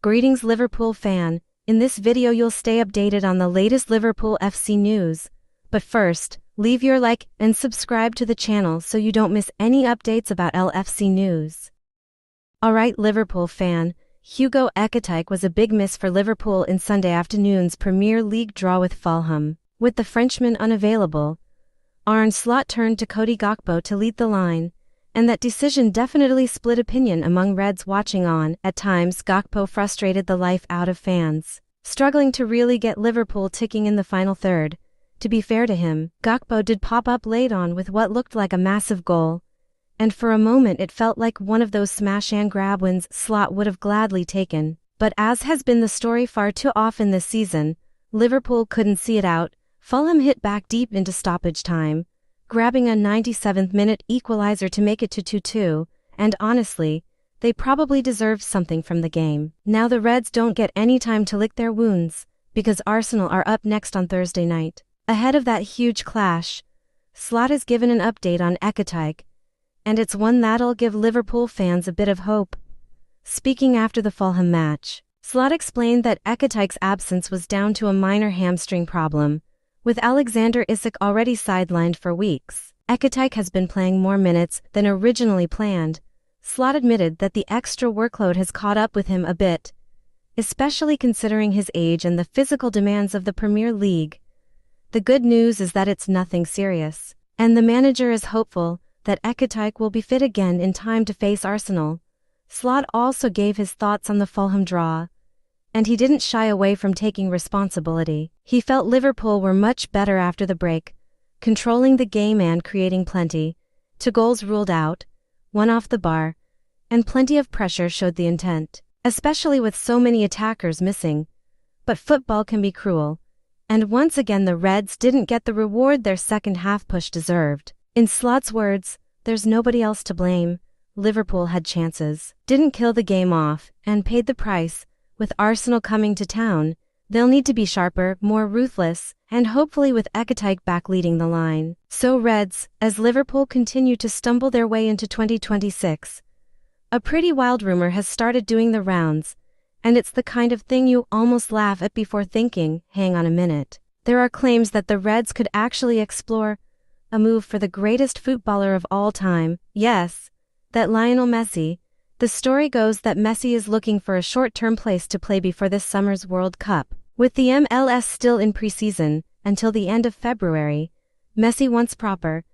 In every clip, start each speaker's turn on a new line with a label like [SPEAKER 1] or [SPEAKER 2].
[SPEAKER 1] Greetings Liverpool fan, in this video you'll stay updated on the latest Liverpool FC news. But first, leave your like and subscribe to the channel so you don't miss any updates about LFC news. Alright Liverpool fan, Hugo Ekitike was a big miss for Liverpool in Sunday afternoon's Premier League draw with Fulham. With the Frenchman unavailable, Arne turned to Cody Gakpo to lead the line, and that decision definitely split opinion among Reds watching on. At times Gakpo frustrated the life out of fans, struggling to really get Liverpool ticking in the final third. To be fair to him, Gakpo did pop up late on with what looked like a massive goal, and for a moment it felt like one of those smash and grab wins Slot would have gladly taken. But as has been the story far too often this season, Liverpool couldn't see it out. Fulham hit back deep into stoppage time, grabbing a 97th-minute equalizer to make it to 2-2, and honestly, they probably deserved something from the game. Now the Reds don't get any time to lick their wounds, because Arsenal are up next on Thursday night. Ahead of that huge clash, Slot has given an update on Ekitike, and it's one that'll give Liverpool fans a bit of hope. Speaking after the Fulham match, Slot explained that Ekitike's absence was down to a minor hamstring problem, with Alexander Isak already sidelined for weeks. Ekitike has been playing more minutes than originally planned. Slot admitted that the extra workload has caught up with him a bit, especially considering his age and the physical demands of the Premier League. The good news is that it's nothing serious, and the manager is hopeful that Ekitike will be fit again in time to face Arsenal. Slot also gave his thoughts on the Fulham draw, and he didn't shy away from taking responsibility. He felt Liverpool were much better after the break, controlling the game and creating plenty. 2 goals ruled out, 1 off the bar, and plenty of pressure showed the intent, especially with so many attackers missing. But football can be cruel, and once again the Reds didn't get the reward their second half push deserved. In Slot's words, "There's nobody else to blame. Liverpool had chances, didn't kill the game off, and paid the price. With Arsenal coming to town, they'll need to be sharper, more ruthless, and hopefully with Ekitike back leading the line." So Reds, as Liverpool continue to stumble their way into 2026, a pretty wild rumor has started doing the rounds, and it's the kind of thing you almost laugh at before thinking, hang on a minute. There are claims that the Reds could actually explore a move for the greatest footballer of all time. Yes, that Lionel Messi. The story goes that Messi is looking for a short-term place to play before this summer's World Cup. With the MLS still in preseason, until the end of February, Messi wants proper,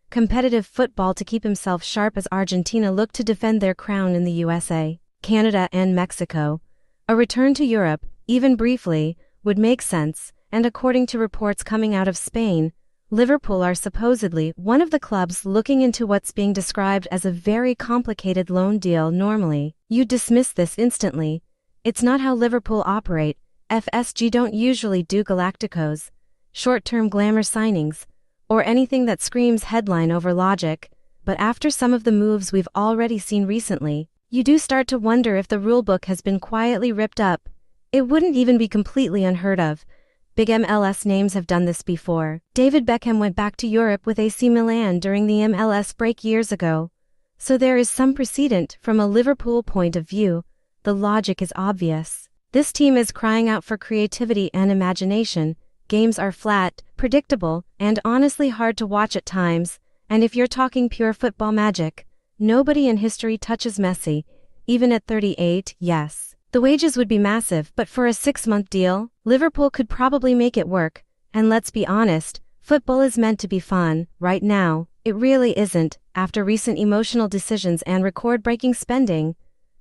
[SPEAKER 1] competitive football to keep himself sharp as Argentina look to defend their crown in the USA, Canada and Mexico. A return to Europe, even briefly, would make sense, and according to reports coming out of Spain, Liverpool are supposedly one of the clubs looking into what's being described as a very complicated loan deal. Normally, you'd dismiss this instantly. It's not how Liverpool operate. FSG don't usually do Galacticos, short-term glamour signings, or anything that screams headline over logic. But after some of the moves we've already seen recently, you do start to wonder if the rulebook has been quietly ripped up. It wouldn't even be completely unheard of. Big MLS names have done this before. David Beckham went back to Europe with AC Milan during the MLS break years ago. So there is some precedent. From a Liverpool point of view, the logic is obvious. This team is crying out for creativity and imagination. Games are flat, predictable, and honestly hard to watch at times. And if you're talking pure football magic, nobody in history touches Messi, even at 38, yes. The wages would be massive, but for a 6-month deal, Liverpool could probably make it work. And let's be honest, football is meant to be fun. Right now, it really isn't. After recent emotional decisions and record-breaking spending,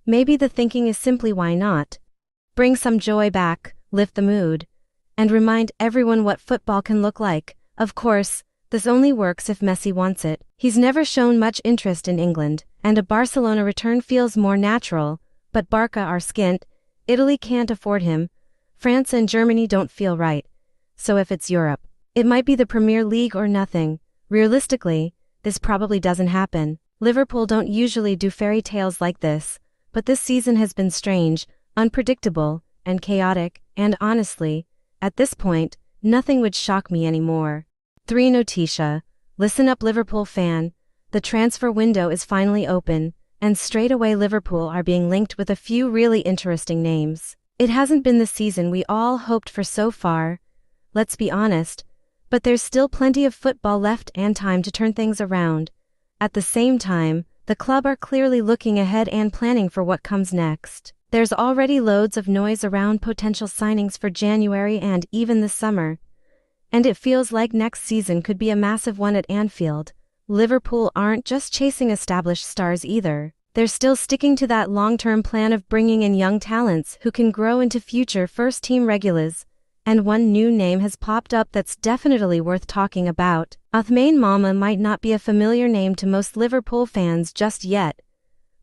[SPEAKER 1] maybe the thinking is simply why not? Bring some joy back, lift the mood, and remind everyone what football can look like. Of course, this only works if Messi wants it. He's never shown much interest in England, and a Barcelona return feels more natural. But Barca are skint, Italy can't afford him, France and Germany don't feel right. So if it's Europe, it might be the Premier League or nothing. Realistically, this probably doesn't happen. Liverpool don't usually do fairy tales like this, but this season has been strange, unpredictable, and chaotic, and honestly, at this point, nothing would shock me anymore. 3 Noticia. Listen up Liverpool fan, the transfer window is finally open. and straight away Liverpool are being linked with a few really interesting names. It hasn't been the season we all hoped for so far, let's be honest, but there's still plenty of football left and time to turn things around. At the same time, the club are clearly looking ahead and planning for what comes next. There's already loads of noise around potential signings for January and even the summer, and it feels like next season could be a massive one at Anfield. Liverpool aren't just chasing established stars either. They're still sticking to that long-term plan of bringing in young talents who can grow into future first-team regulars. And one new name has popped up that's definitely worth talking about. Ousmane Mama might not be a familiar name to most Liverpool fans just yet,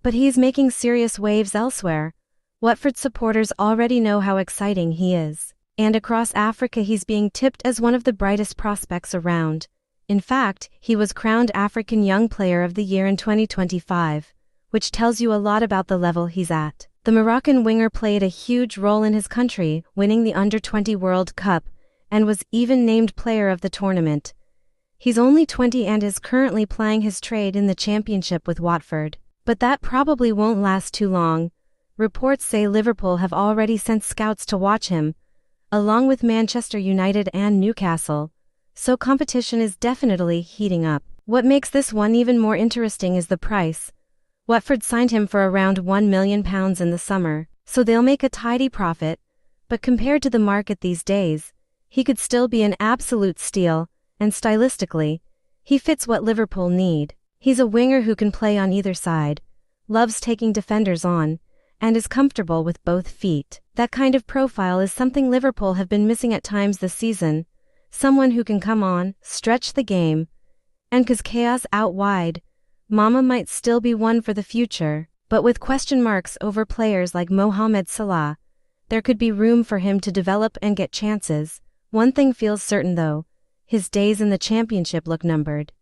[SPEAKER 1] but he's making serious waves elsewhere. Watford supporters already know how exciting he is. And across Africa he's being tipped as one of the brightest prospects around. In fact, he was crowned African Young Player of the Year in 2025, which tells you a lot about the level he's at. The Moroccan winger played a huge role in his country, winning the Under-20 World Cup, and was even named Player of the Tournament. He's only 20 and is currently plying his trade in the Championship with Watford. But that probably won't last too long. Reports say Liverpool have already sent scouts to watch him, along with Manchester United and Newcastle, so competition is definitely heating up. What makes this one even more interesting is the price. Watford signed him for around £1 million in the summer, so they'll make a tidy profit, but compared to the market these days, he could still be an absolute steal, and stylistically, he fits what Liverpool need. He's a winger who can play on either side, loves taking defenders on, and is comfortable with both feet. That kind of profile is something Liverpool have been missing at times this season, someone who can come on, stretch the game, and cause chaos out wide. Mama might still be one for the future, but with question marks over players like Mohamed Salah, there could be room for him to develop and get chances. One thing feels certain though, his days in the Championship look numbered.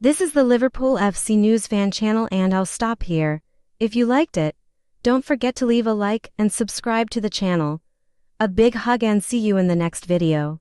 [SPEAKER 1] This is the Liverpool FC News Fan channel and I'll stop here. If you liked it, don't forget to leave a like and subscribe to the channel. A big hug and see you in the next video.